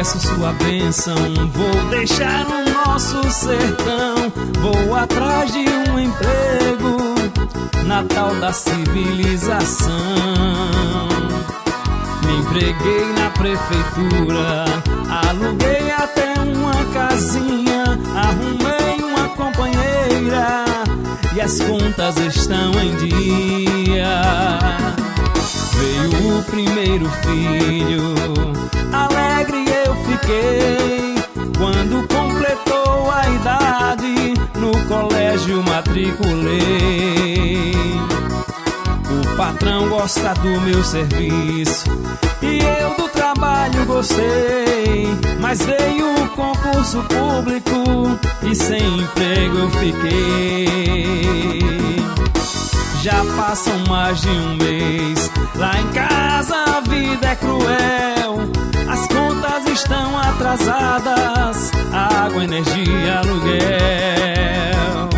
peço sua bênção. Vou deixar o nosso sertão, vou atrás de um emprego na tal da civilização. Me empreguei na prefeitura, aluguei até uma casinha, arrumei uma companheira e as contas estão em dia. Veio o primeiro filho, alegre eu fiquei. Quando completou a idade, no colégio matriculei. O patrão gosta do meu serviço e eu do trabalho gostei. Mas veio o concurso público e sem emprego eu fiquei. Já passam mais de um mês, lá em casa a vida é cruel. As contas estão atrasadas, água, energia, aluguel.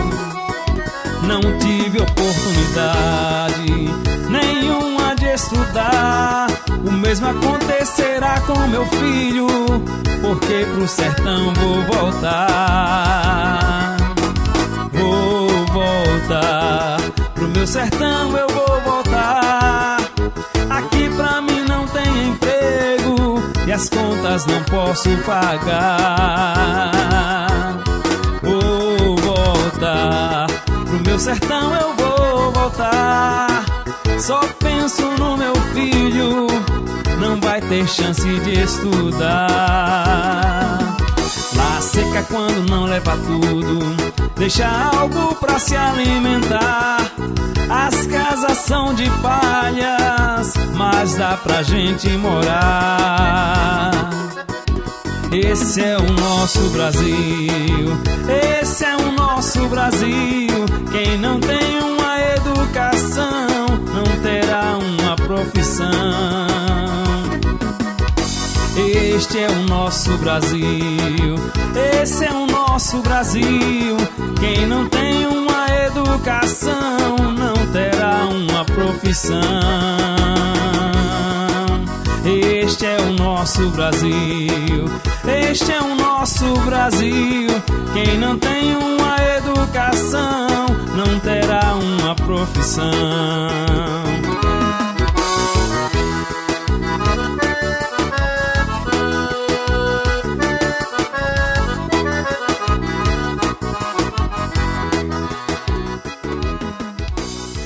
Não tive oportunidade nenhuma de estudar. O mesmo acontecerá com meu filho, porque pro sertão vou voltar. Vou voltar, pro meu sertão eu vou voltar. Aqui pra mim não tem emprego e as contas não posso pagar. Vou voltar, pro meu sertão eu vou voltar. Só penso no meu filho, não vai ter chance de estudar. Lá seca quando não leva tudo, deixa algo pra se alimentar. As casas são de palhas, mas dá pra gente morar. Esse é o nosso Brasil, esse é o nosso Brasil. Quem não tem uma educação não terá uma profissão. Este é o nosso Brasil, esse é o nosso Brasil. Quem não tem uma educação não terá uma profissão. Este é o nosso Brasil, este é o nosso Brasil. Quem não tem uma educação não terá uma profissão.